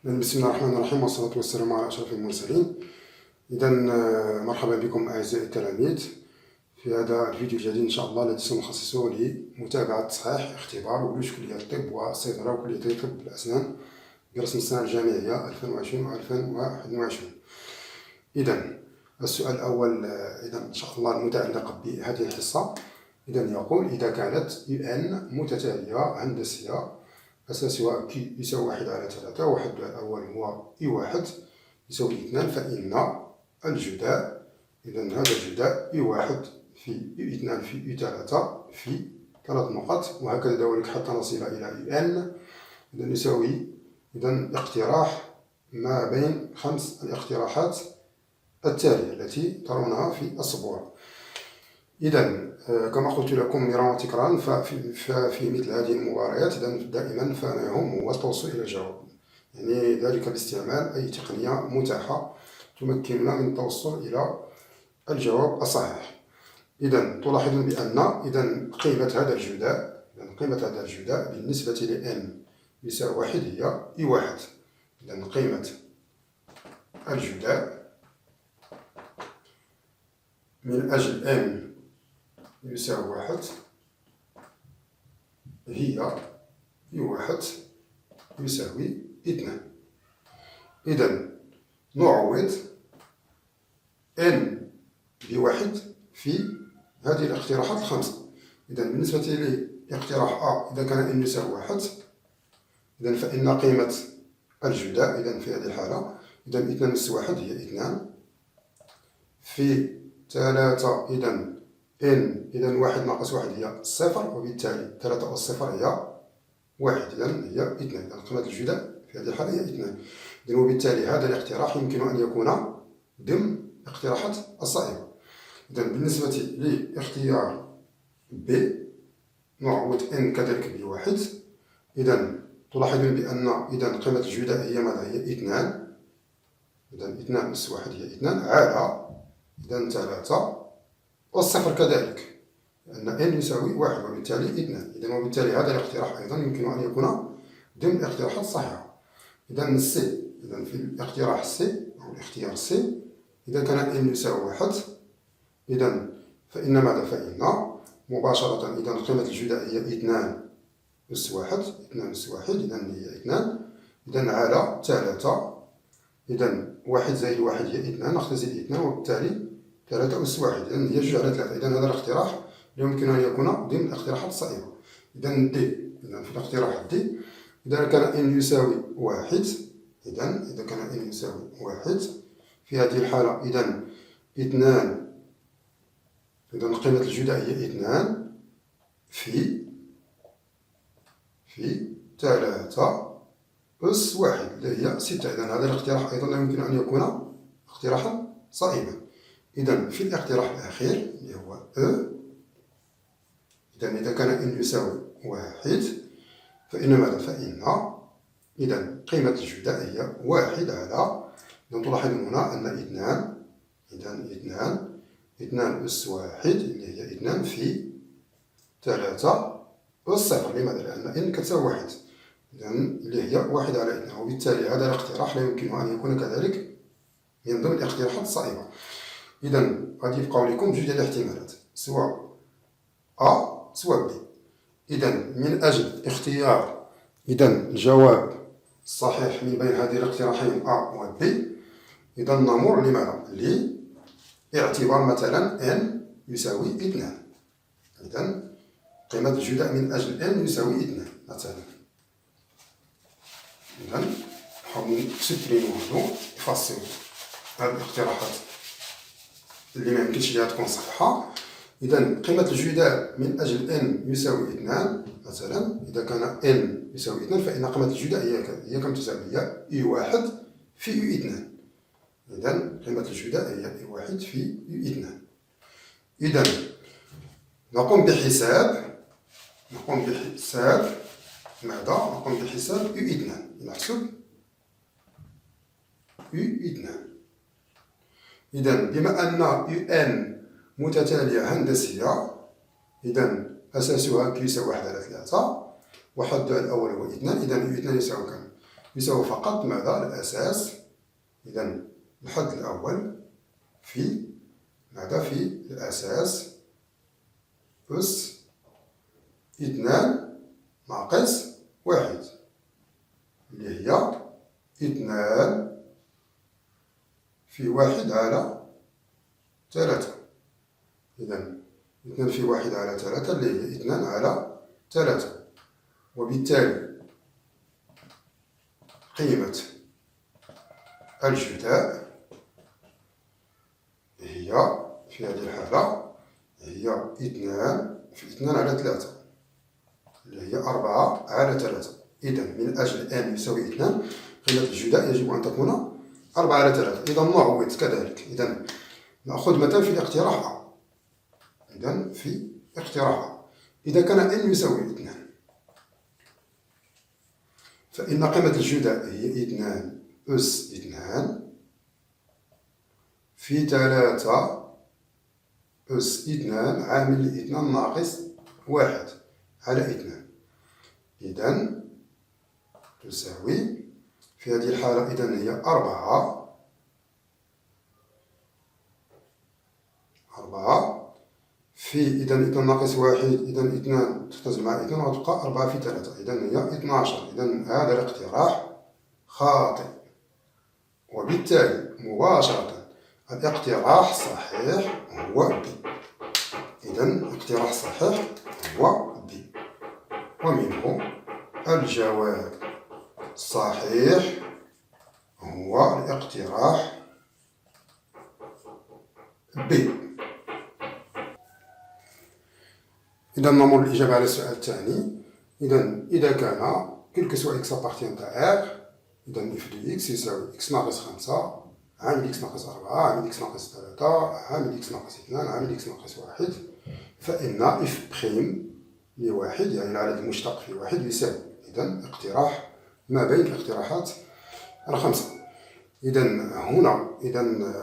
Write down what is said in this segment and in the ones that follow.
بسم الله الرحمن الرحيم، والصلاة والسلام على أشرف المرسلين. إذا مرحبا بكم أعزائي التلاميذ في هذا الفيديو الجديد إن شاء الله الذي سنخصصه لمتابعة تصحيح اختبار ولوج كلية الطب والصيدلة وكلية طب الأسنان برسم السنة الجامعية 2020 و 2021. إذا السؤال الأول إن شاء الله المتعلق بهذه الحصة يقول: إذا كانت UN متتالية هندسية أساسها Q يساوي 1/3 وحدها الأول هو I1 يساوي 2، فإن الجداء، هذا الجداء I1 في I2 في I3 في 3 نقط، وهكذا ذلك حتى نصل إلى UN. يساوي اقتراح ما بين 5 الاقتراحات التالية التي ترونها في السبورة. كما قلت لكم مرارا وتكرارا، ففي مثل هذه المباريات دائما فما يهم هو التوصل إلى الجواب، يعني ذلك باستعمال أي تقنية متاحة تمكننا من التوصل إلى الجواب الصحيح. تلاحظون بأن قيمة هذا الجداء بالنسبة ل n يساوي 1 هي I1. قيمة الجداء من أجل n يساوي 1 هي I1 يساوي 2. نعوض n ب1 في هذه الاقتراحات الخمسة. بالنسبة لاقتراح A، إذا كان n يساوي 1، فإن قيمة الجداء في هذه الحالة 2 أس 1 هي 2 في 3. n 1 ناقص 1 هي 0، وبالتالي 3 أس 0 هي 1، هي 2. قيمة الجداء في هذه الحالة هي 2. وبالتالي هذا الاقتراح يمكن أن يكون ضمن الاقتراحات الصائبة. بالنسبة لاختيار B، نعوض n كذلك ب1. تلاحظون بأن قيمة الجداء هي ماذا؟ هي 2. 2 أس 1 هي 2 على 3 والصفر كذلك، لأن n يساوي 1 وبالتالي 2. وبالتالي هذا الاقتراح أيضا يمكن أن يكون ضمن الاقتراحات الصحيحة. السي، في الاقتراح سي أو الاختيار سي، إذا كان n يساوي 1، فإن ماذا؟ فإن مباشرة قيمة الجداء هي 2 أس 1. 2 أس 1 هي 2. على 3. 1 زائد 1 هي 2، نختزل 2 وبالتالي 3 أس 1 هي 2 على 3. هذا الاقتراح يمكن أن يكون ضمن الاقتراحات الصائبة. دي، في الاقتراح دي، إذا كان n يساوي 1، إذا كان n يساوي 1 في هذه الحالة 2. قيمة الجداء هي 2 في 3 أس 1 اللي هي 6. هذا الاقتراح أيضا يمكن أن يكون اقتراحا صائبا. في الاقتراح الأخير اللي هو E، إذا كان n يساوي 1، فإن ماذا؟ فإن قيمة الجداء هي 1 على، تلاحظون هنا أن 2 أس 1 اللي هي 2 في 3 أس 0. لماذا؟ لأن n كتساوي 1، اللي هي 1 على 2. وبالتالي هذا الاقتراح لا يمكن أن يكون كذلك من ضمن الاقتراحات الصائبة. غادي يبقاو لكم جوج ديال الاحتمالات، سواء A سواء B. من أجل اختيار الجواب الصحيح من بين هذه الاقتراحين A و B، نمر لماذا؟ لاعتبار مثلا n يساوي 2. قيمة الجداء من أجل n يساوي 2 مثلا. نحاولوا نسبريمو هادو نفصلو هاد الاقتراحات اللي ما يمكنش ليها تكون صحيحة. قيمة الجداء من أجل n يساوي 2 مثلا، إذا كان n يساوي 2 فإن قيمة الجداء هي كم تساوي؟ هي I1 في I2. قيمة الجداء هي I1 في I2. نقوم بحساب ماذا؟ نقوم بحساب U2. نحسب U2. بما أن UN متتالية هندسية، أساسها Q يساوي 1 على 3 وحدها الأول هو 2. U2 يساوي كم؟ يساوي فقط ماذا؟ الأساس. إذا الحد الأول في ماذا؟ في الأساس أس 2 ناقص 1 اللي هي 2 في 1 على 3. إذا 2 في 1 على 3 اللي هي 2 على 3. وبالتالي قيمة الجداء هي في هذه الحالة هي 2 في 2 على 3 اللي هي 4 على 3. إذا من أجل n يساوي 2 قيمة الجداء يجب أن تكون 4 على 3. إذا نعوض كذلك. إذا نأخذ مثلا في الاقتراح A. إذا في اقتراح A إذا كان n يساوي 2 فإن قيمة الجداء هي 2 أس 2 في 3 أس 2 عامل 2 ناقص 1 على 2. إذا تساوي في هذه الحالة إذا هي 4 في إذا 2 ناقص 1 إذا 2 تختزل مع 2 وتبقى 4 في 3 إذا هي 12. إذا هذا الاقتراح خاطئ. وبالتالي مباشرة الاقتراح الصحيح هو B. إذا الاقتراح الصحيح هو B ومنه الجواب الصحيح هو الاقتراح B. إذا نمر الإجابة على السؤال الثاني. إذا كان كل soit x appartient à R إذا f de x يساوي x ناقص 5 عامل x ناقص 4 عامل x ناقص 3 عامل x ناقص 2 عامل x ناقص 1 فإن f بريم لواحد يعني العدد المشتق في واحد يساوي. إذا اقتراح ما بين الاقتراحات الخمسة. إذا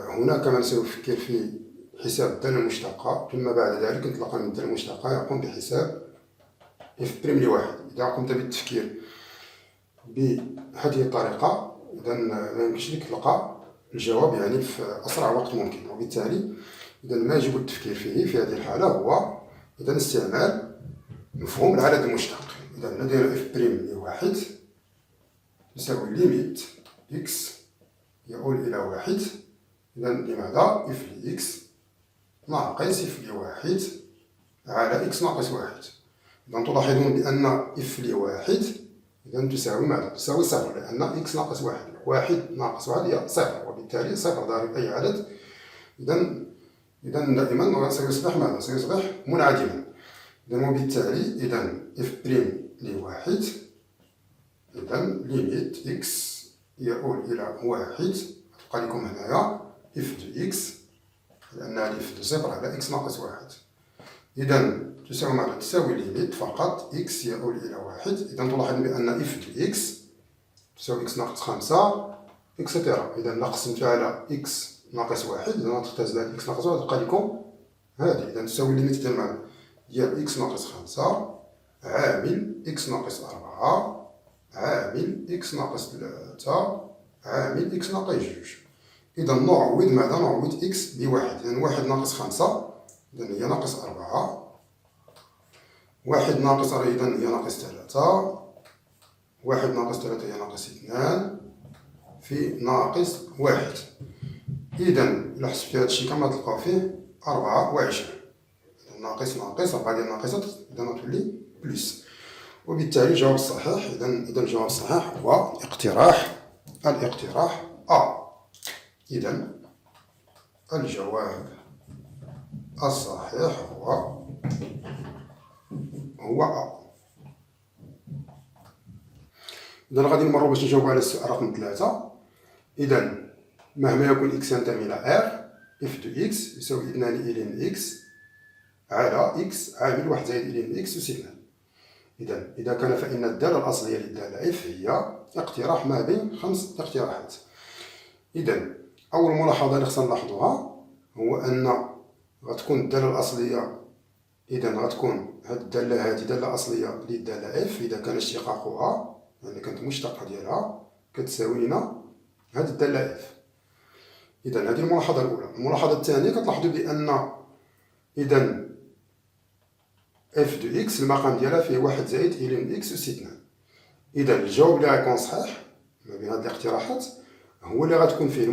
هنا كما سنفكر في حساب الدالة المشتقة ثم بعد ذلك انطلاقا من الدالة المشتقة يقوم بحساب f بريم لواحد. إذا قمت بالتفكير بهذه الطريقة إذا ما يمكنش لك تلقى الجواب يعني في أسرع وقت ممكن. وبالتالي إذا ما يجب التفكير فيه في هذه الحالة هو إذا استعمال مفهوم العدد المشتق. إذا لدينا f بريم لواحد يساوي ليميت x يؤول إلى واحد. إذا لماذا f لx ناقص f لواحد على x ناقص واحد. إذا تلاحظون بأن f لواحد إذا تساوي ماذا؟ تساوي صفر لأن x ناقص واحد. واحد ناقص واحد هي صفر وبالتالي صفر ضارب أي عدد إذا دائما سيصبح ماذا؟ سيصبح منعدما. إذا وبالتالي إذا f بريم لواحد إذا ليميت x يؤول إلى واحد تبقى لكم هنايا f دو x لأنها f دو صفر على x ناقص واحد. إذا تساوي ماذا؟ تساوي ليميت فقط x يؤول إلى واحد. إذا تلاحظون بأن f دو x تساوي x ناقص 5 إكسترا. إذا نقسمت على x ناقص واحد إذا تختزل هذه x ناقص واحد تبقى لكم هذه. إذا تساوي ليميت ديال ماذا؟ ديال x ناقص 5 عامل x ناقص 4 عامل x ناقص 3 عامل x ناقص 2. إذا نعوض ماذا؟ نعوض x بواحد. إذا واحد ناقص 5 إذا هي ناقص 4 واحد ناقص إذا هي ناقص 3 واحد ناقص 3 هي ناقص 2 في ناقص 1. إذا إلا حسبتي هذا الشيء كما تلقاو فيه 24. ناقص 4 ديال ناقصات إذا غتولي بلس. وبالتالي الجواب الصحيح إذا الجواب الصحيح هو الاقتراح A. إذا الجواب الصحيح هو A. إذا غادي نمروا باش نجاوبوا على السؤال رقم 3. إذا مهما يكون x ينتمي إلى R f دو x يساوي 2 إلين x على x عامل 1 زائد إلين x أس 2. إذا كان فإن الدالة الأصلية للدالة f هي اقتراح ما بين 5 اقتراحات. إذا أول ملاحظة اللي خصنا نلاحظوها هو أن غتكون الدالة الأصلية إذا غتكون هاد الدالة هادي دالة أصلية للدالة f إذا كان اشتقاقها يعني كانت مشتقة ديالها كتساوي لنا هاد الدالة اف. إذا هذه الملاحظة الأولى. الملاحظة الثانية كتلاحظوا بأن إذا اف دو إكس المقام ديالها فيه واحد زائد إلين إكس أس 2. إذا الجواب اللي غيكون صحيح ما بين هاد الاقتراحات هو اللي غتكون فيه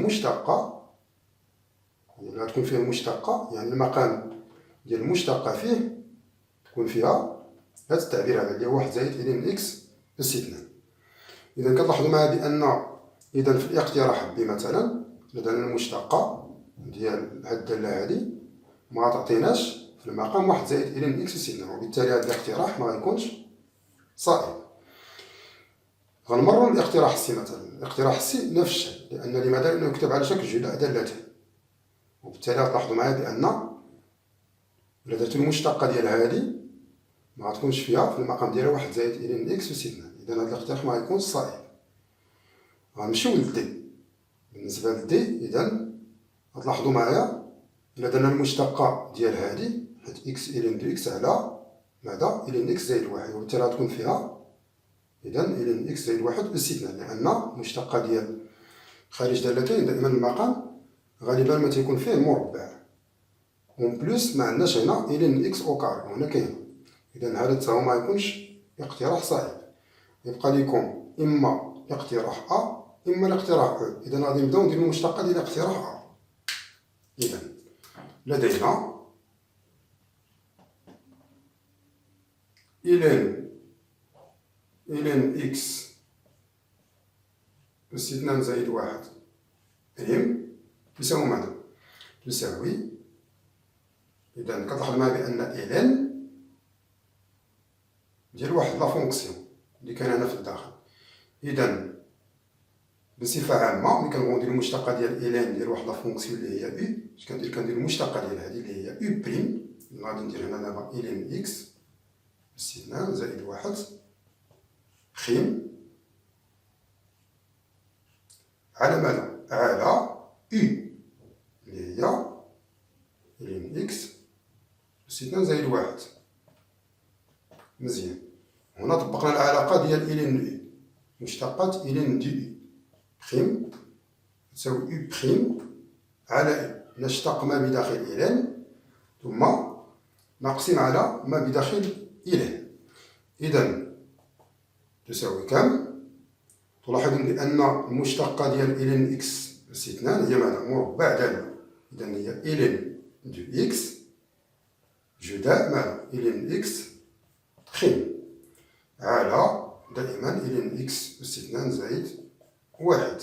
المشتقة، يعني المقام ديال المشتقة فيه تكون فيها هاد التعبير هذا اللي هو واحد زائد إلين إكس أس 2. إذا كتلاحظوا معايا بأن إذا في الاقتراح بي مثلا لدينا المشتقة ديال هاد الدالة هادي ما تعطيناش في المقام واحد زائد إلين إكس أس 2، وبالتالي هاد الاقتراح ما غيكونش صائب. غنمروا للاقتراح السي مثلا. الاقتراح السي نفس الشيء، لأن لماذا؟ لأنه يكتب على شكل جداء دالتين، وبالتالي غتلاحظوا معايا بأن إلا درتو المشتقة ديال هادي ما غتكونش فيها في المقام ديالها واحد زائد إلين إكس أس 2. إذا هاد الاقتراح ما غيكونش صائب. غنمشيو للدي. بالنسبة للدي إذا غتلاحظوا معايا إلا درنا المشتقة ديال هادي حيت إكس إلين دو إكس على ماذا؟ إلين إكس زائد واحد، وبالتالي غتكون فيها إذا إلين إكس زائد واحد أس 2، لأن المشتقة ديال خارج دالتين دائما المقام غالبا ما تيكون فيه مربع، ومن بلوس ما عندناش هنا إلين إكس أو كاري وهنا كاين. إذا هذا تا هو ما يكونش اقتراح صحيح. يبقى ليكم إما الاقتراح أ إما الاقتراح أو. إذا غادي نبداو نديرو المشتقة ديال الاقتراح أ. إذا لدينا إلين إكس أس 2 زائد واحد بريم يساوي ماذا؟ تساوي إذا كتلاحظ معايا بأن إلين ديال واحد لا فونكسيون اللي كاين هنا في الداخل. إذا بصفة عامة ملي كنبغيو نديرو المشتقة ديال إلين ديال واحد لا فونكسيون اللي هي أو، اش كندير؟ كندير المشتقة ديال هادي اللي هي أو بريم، غادي ندير هنا دابا إلين إكس أس 2 زائد واحد خيم على ماذا؟ على أو اللي هي إلين إكس أس 2 زائد واحد. مزيان. هنا طبقنا العلاقة ديال إلين دو إي، مشتقة إلين دو إي بخيم تساوي أو بخيم على إي، نشتق ما بداخل إلين ثم نقسم على ما بداخل إلين. إذا تساوي كم؟ تلاحظون بأن المشتقة ديال إلين إكس أس 2 هي ماذا؟ مربع دالة. إذا هي إلين دو إكس جداء ماذا؟ إلين إكس خيم على دائما إلين إكس أس 2 زائد واحد.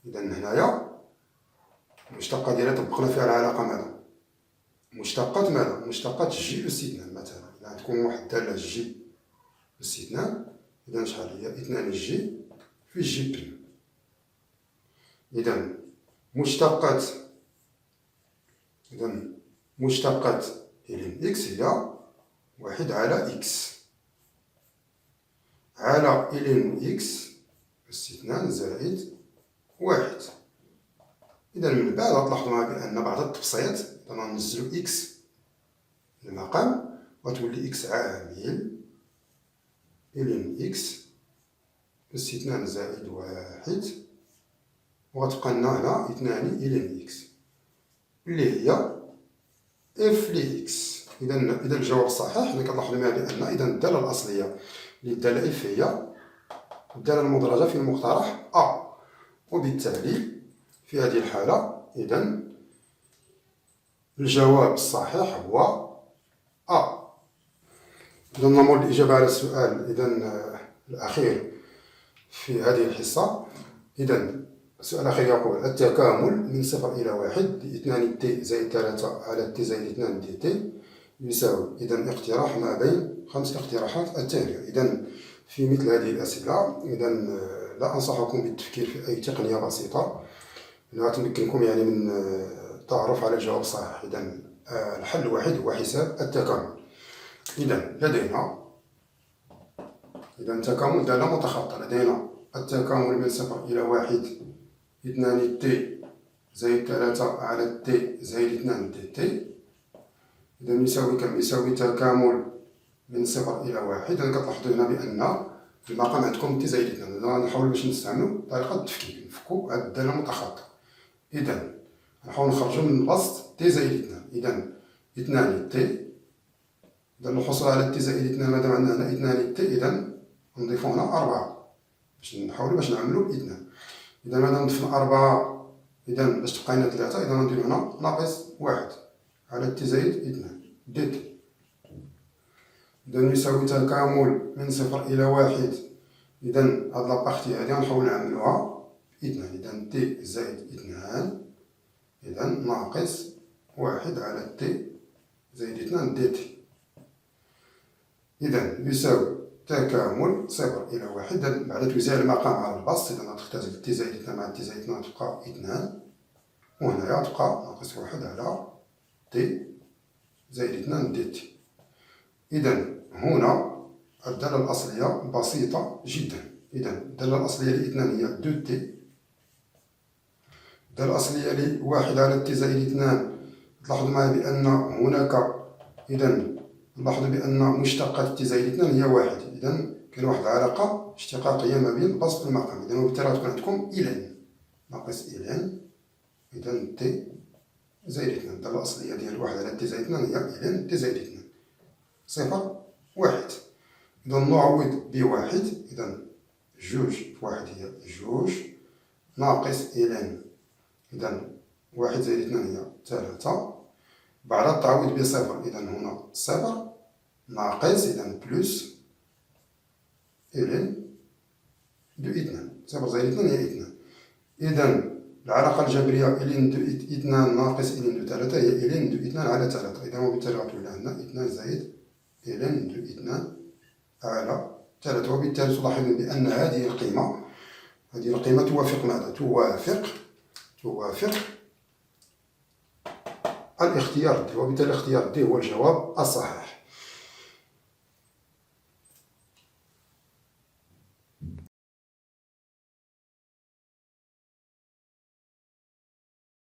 إذا هنايا المشتقة ديالها طبقنا فيها العلاقة ماذا؟ مشتقة ماذا؟ مشتقة جي أس 2 مثلا. إذا تكون واحد الدالة جي أس 2 إذا شحال هي؟ 2 جي في جي بريم. إذا مشتقة إلين إكس هي واحد على إكس على إلين إكس أس 2 زائد واحد. إذا من بعد غتلاحظوا معايا بأن بعد التبسيط إذا غنزلو إكس المقام غتولي إكس عامل إلين إكس أس 2 زائد واحد، وغتبقى لنا هنا 2 إلين إكس اللي هي إف لإكس. إذا الجواب الصحيح اللي كنلاحظوا معايا بأن إذا الدالة الأصلية للدالة إف هي الدالة المدرجة في المقترح أ، وبالتالي في هذه الحالة إذا الجواب الصحيح هو أ. إذا نمر الإجابة على السؤال إذا الأخير في هذه الحصة. إذا السؤال الأخير يقول التكامل من 0 إلى 1 ل 2 تي زائد 3 على تي زائد 2 دي تي يساوي. إذا اقتراح ما بين 5 اقتراحات التالية. إذا في مثل هذه الأسئلة إذا لا أنصحكم بالتفكير في أي تقنية بسيطة أنها تمكنكم يعني من التعرف على الجواب الصحيح. إذا الحل الوحيد هو حساب التكامل. إذا لدينا تكامل دالة متخطة. لدينا التكامل من 0 إلى 1 2 تي زائد 3 على تي زائد 2 دي تي. إذا يساوي كم؟ يساوي تكامل من 0 إلى 1. إذا كتلاحظوا هنا بأن المقام عندكم تي زائد 2. إذا غنحاولو باش نستعملو طريقة التفكيك، نفكو هاد الدالة المتخاطئة. إذا غنحاولو نخرجو من البسط تي زائد 2. إذا 2 تي، إذا الحصول على تي زائد 2 مادام عندنا هنا 2 تي، إذا نضيفو هنا 4 باش نحاولو باش نعملو 2. إذا مادام ضفنا 4، إذا باش تبقى لنا 3، إذا غنديرو هنا ناقص 1 على تي زائد 2 دي تي. إذا يساوي تكامل من 0 إلى 1. إذا هاد لابارتي هادي غنحاول نعملوها 2. إذا تي زائد 2، إذا ناقص 1 على تي زائد 2 دي تي. إذا يساوي تكامل 0 إلى 1. بعد توزيع المقام على البسط، إذا غتختزل تي زائد 2 مع تي زائد 2 تبقى 2، وهنايا تبقى ناقص 1 على تي زائد 2 دي تي. إذا هنا الدالة الأصلية بسيطة جدا. إذا الدالة الأصلية ل2 هي 2 تي. الدالة الأصلية ل1 على تي زائد 2 تلاحظوا معايا بأن هناك، إذا نلاحظوا بأن مشتقات تي زائد 2 هي 1. إذا كاين واحد العلاقة اشتقاقية ما بين البسط والمقام. إذا وبالتالي غتكون عندكم إلين ناقص إلين، إذا تي زائد 2. الدالة الأصلية ديال 1 على تي زائد 2 هي إلين تي زائد 2 0 1. إذا نعوض ب1. إذا 2 في 1 هي 2 ناقص إلين، إذا 1 زائد 2 هي 3. بعد التعويض بصفر، إذا هنا 0 ناقص، إذا بلس إلين دو 2. 0 زائد 2 هي 2. إذا العلاقة الجبرية إلين دو 2 ناقص إلين دو 3 هي إلين دو 2 على 3. إذا وبالتالي غتولي عندنا 2 زائد إلين دو 2 على 3. وبالتالي تلاحظون بأن هذه القيمة توافق ماذا؟ توافق الاختيار دي، وبالتالي الاختيار دي هو الجواب الصحيح.